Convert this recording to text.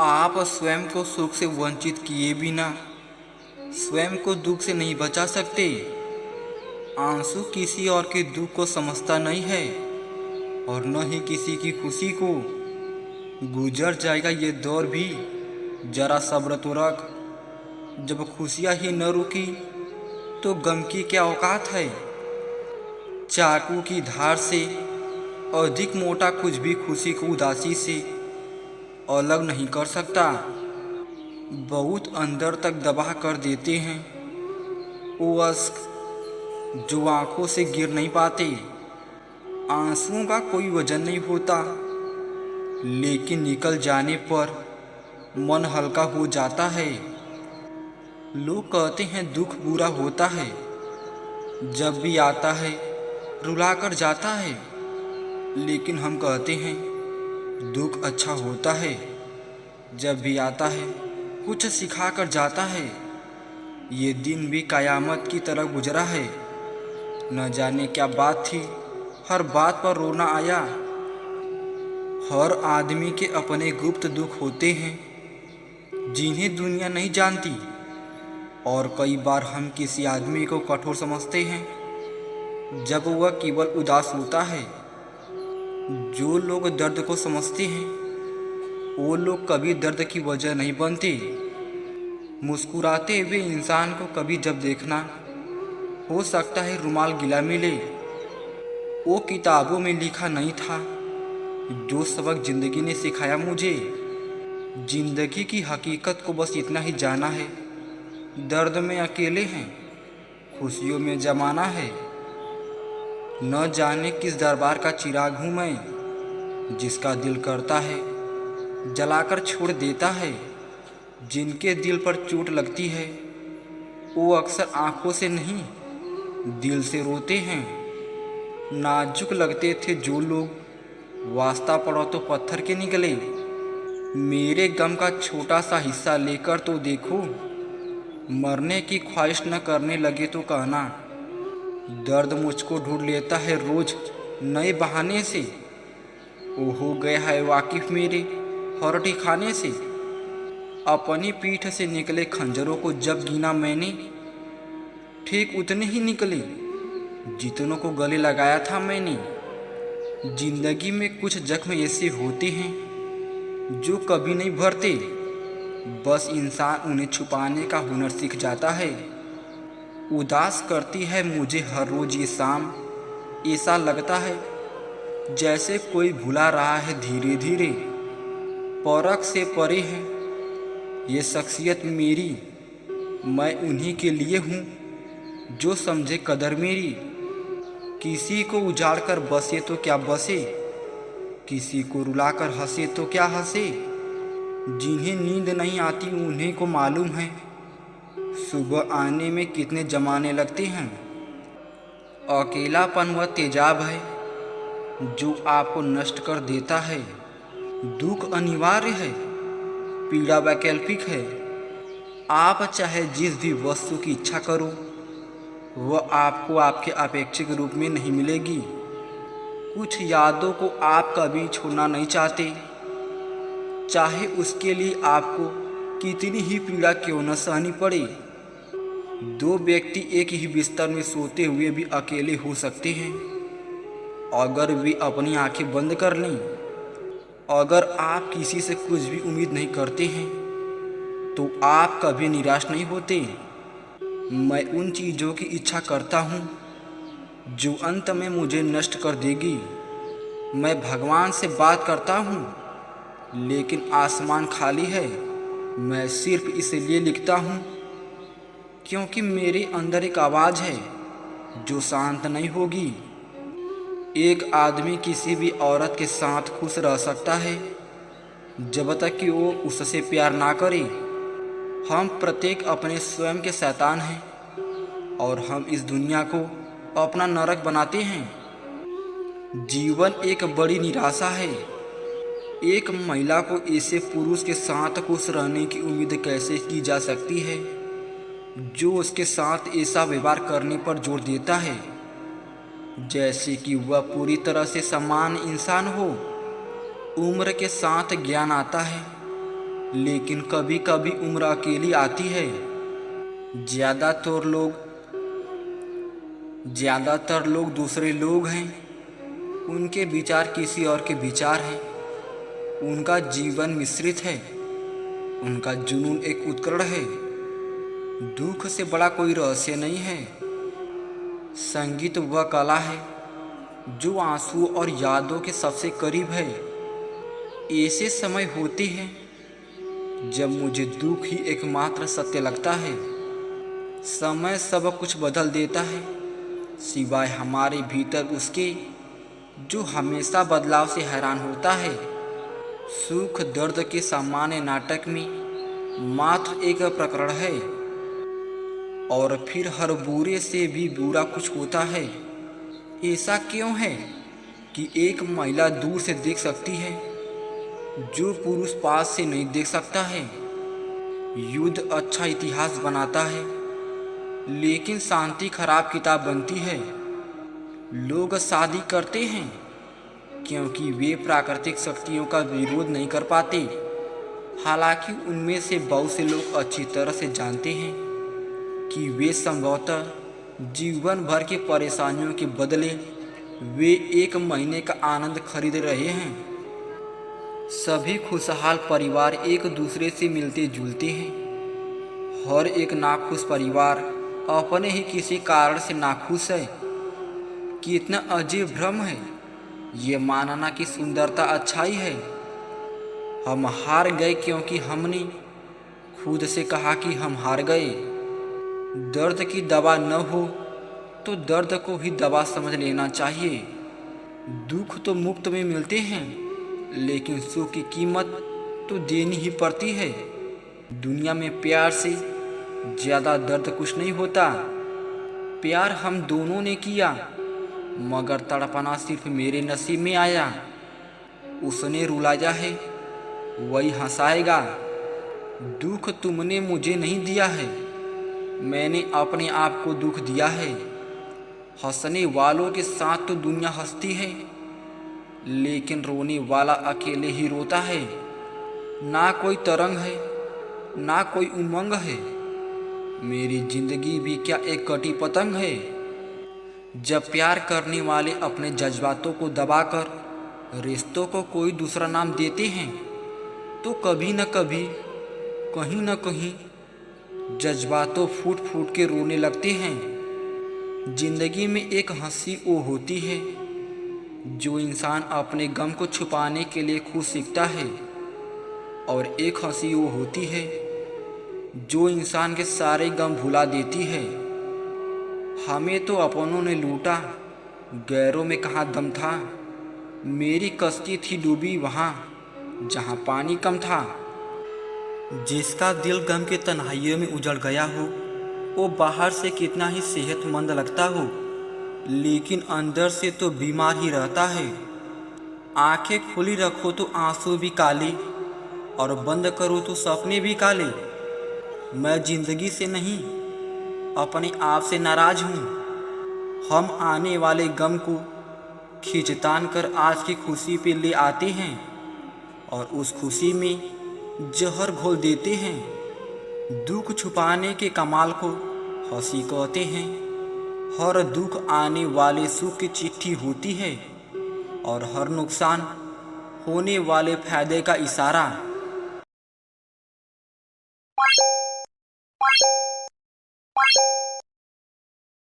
आप स्वयं को सुख से वंचित किए बिना स्वयं को दुख से नहीं बचा सकते। आंसू किसी और के दुख को समझता नहीं है और न ही किसी की खुशी को। गुजर जाएगा ये दौर भी, जरा सब्र तो रख। जब खुशियाँ ही न रुकी तो गम की क्या औकात है। चाकू की धार से अधिक मोटा कुछ भी खुशी को उदासी से अलग नहीं कर सकता। बहुत अंदर तक दबा कर देते हैं वो अश्क जो आंखों से गिर नहीं पाते। आंसुओं का कोई वजन नहीं होता, लेकिन निकल जाने पर मन हल्का हो जाता है। लोग कहते हैं दुख बुरा होता है, जब भी आता है रुला कर जाता है। लेकिन हम कहते हैं दुख अच्छा होता है, जब भी आता है कुछ सिखा कर जाता है। ये दिन भी कयामत की तरह गुजरा है। न जाने क्या बात थी, हर बात पर रोना आया। हर आदमी के अपने गुप्त दुख होते हैं जिन्हें दुनिया नहीं जानती। और कई बार हम किसी आदमी को कठोर समझते हैं जब वह केवल उदास होता है। जो लोग दर्द को समझते हैं वो लोग कभी दर्द की वजह नहीं बनते। मुस्कुराते हुए इंसान को कभी जब देखना, हो सकता है रुमाल गीला मिले। वो किताबों में लिखा नहीं था जो सबक जिंदगी ने सिखाया मुझे। जिंदगी की हकीकत को बस इतना ही जाना है, दर्द में अकेले हैं, खुशियों में जमाना है। न जाने किस दरबार का चिराग हूँ मैं, जिसका दिल करता है जलाकर छोड़ देता है। जिनके दिल पर चोट लगती है वो अक्सर आंखों से नहीं दिल से रोते हैं। नाजुक लगते थे जो लोग, वास्ता पड़ो तो पत्थर के निकले। मेरे गम का छोटा सा हिस्सा लेकर तो देखो, मरने की ख्वाहिश न करने लगे तो कहना। दर्द मुझको ढूंढ लेता है रोज नए बहाने से। वो हो गया है वाकिफ मेरे हर ठिकाने से। अपनी पीठ से निकले खंजरों को जब गिना मैंने, ठीक उतने ही निकले जितनों को गले लगाया था मैंने। जिंदगी में कुछ जख्म ऐसे होते हैं जो कभी नहीं भरते, बस इंसान उन्हें छुपाने का हुनर सीख जाता है। उदास करती है मुझे हर रोज ये शाम, ऐसा लगता है जैसे कोई भुला रहा है धीरे धीरे। परख से परे है ये शख्सियत मेरी, मैं उन्हीं के लिए हूँ जो समझे कदर मेरी। किसी को उजाड़ कर बसे तो क्या बसे, किसी को रुलाकर हंसे तो क्या हंसे। जिन्हें नींद नहीं आती उन्हीं को मालूम है सुबह आने में कितने जमाने लगते हैं। अकेलापन वह तेजाब है जो आपको नष्ट कर देता है। दुख अनिवार्य है, पीड़ा वैकल्पिक है। आप चाहे जिस भी वस्तु की इच्छा करो वह आपको आपके अपेक्षित रूप में नहीं मिलेगी। कुछ यादों को आप कभी छोड़ना नहीं चाहते, चाहे उसके लिए आपको कितनी ही पीड़ा क्यों न सहनी पड़े। दो व्यक्ति एक ही बिस्तर में सोते हुए भी अकेले हो सकते हैं अगर वे अपनी आंखें बंद कर लें। अगर आप किसी से कुछ भी उम्मीद नहीं करते हैं तो आप कभी निराश नहीं होते। मैं उन चीज़ों की इच्छा करता हूँ जो अंत में मुझे नष्ट कर देगी। मैं भगवान से बात करता हूँ लेकिन आसमान खाली है। मैं सिर्फ इसलिए लिखता हूँ क्योंकि मेरे अंदर एक आवाज़ है जो शांत नहीं होगी। एक आदमी किसी भी औरत के साथ खुश रह सकता है जब तक कि वो उससे प्यार ना करे। हम प्रत्येक अपने स्वयं के शैतान हैं और हम इस दुनिया को अपना नरक बनाते हैं। जीवन एक बड़ी निराशा है। एक महिला को ऐसे पुरुष के साथ खुश रहने की उम्मीद कैसे की जा सकती है जो उसके साथ ऐसा व्यवहार करने पर जोर देता है जैसे कि वह पूरी तरह से समान इंसान हो। उम्र के साथ ज्ञान आता है लेकिन कभी कभी उम्र अकेली आती है। ज़्यादातर लोग दूसरे लोग हैं, उनके विचार किसी और के विचार हैं, उनका जीवन मिश्रित है, उनका जुनून एक उत्कर्ण है। दुख से बड़ा कोई रहस्य नहीं है। संगीत वह कला है जो आंसू और यादों के सबसे करीब है। ऐसे समय होते हैं जब मुझे दुख ही एकमात्र सत्य लगता है। समय सब कुछ बदल देता है सिवाय हमारे भीतर उसके, जो हमेशा बदलाव से हैरान होता है। सुख दर्द के सामान्य नाटक में मात्र एक प्रकरण है, और फिर हर बुरे से भी बुरा कुछ होता है। ऐसा क्यों है कि एक महिला दूर से देख सकती है जो पुरुष पास से नहीं देख सकता है। युद्ध अच्छा इतिहास बनाता है, लेकिन शांति खराब किताब बनती है। लोग शादी करते हैं क्योंकि वे प्राकृतिक शक्तियों का विरोध नहीं कर पाते। हालांकि उनमें से बहुत से लोग अच्छी तरह से जानते हैं कि वे संभवतः जीवन भर की परेशानियों के बदले वे एक महीने का आनंद खरीद रहे हैं। सभी खुशहाल परिवार एक दूसरे से मिलते जुलते हैं। हर एक नाखुश परिवार अपने ही किसी कारण से नाखुश है। कितना अजीब भ्रम है ये मानना कि सुंदरता अच्छाई है। हम हार गए क्योंकि हमने खुद से कहा कि हम हार गए। दर्द की दवा न हो तो दर्द को ही दवा समझ लेना चाहिए। दुख तो मुफ्त में मिलते हैं, लेकिन सुख की कीमत तो देनी ही पड़ती है। दुनिया में प्यार से ज़्यादा दर्द कुछ नहीं होता। प्यार हम दोनों ने किया, मगर तड़पना सिर्फ मेरे नसीब में आया। उसने रुलाया है, वही हंसाएगा। दुख तुमने मुझे नहीं दिया है, मैंने अपने आप को दुख दिया है। हंसने वालों के साथ तो दुनिया हंसती है, लेकिन रोने वाला अकेले ही रोता है। ना कोई तरंग है, ना कोई उमंग है। मेरी जिंदगी भी क्या एक कटी पतंग है। जब प्यार करने वाले अपने जज्बातों को दबाकर रिश्तों को कोई दूसरा नाम देते हैं, तो कभी न कभी, कहीं न कहीं जज्बातों फूट फूट के रोने लगते हैं। जिंदगी में एक हंसी वो होती है जो इंसान अपने गम को छुपाने के लिए खुद सीखता है, और एक हंसी वो होती है जो इंसान के सारे गम भुला देती है। हमें तो अपनों ने लूटा, गैरों में कहाँ दम था। मेरी कश्ती थी डूबी वहाँ जहाँ पानी कम था। जिसका दिल गम के तन्हाइयों में उजड़ गया हो, वो बाहर से कितना ही सेहतमंद लगता हो, लेकिन अंदर से तो बीमार ही रहता है। आंखें खुली रखो तो आंसू भी काले, और बंद करो तो सपने भी काले। मैं जिंदगी से नहीं, अपने आप से नाराज हूँ। हम आने वाले गम को खींचतान कर आज की खुशी पे ले आते हैं, और उस खुशी में जहर घोल देते हैं। दुख छुपाने के कमाल को हंसी कहते हैं। हर दुख आने वाले सुख की चिट्ठी होती है, और हर नुकसान होने वाले फायदे का इशारा।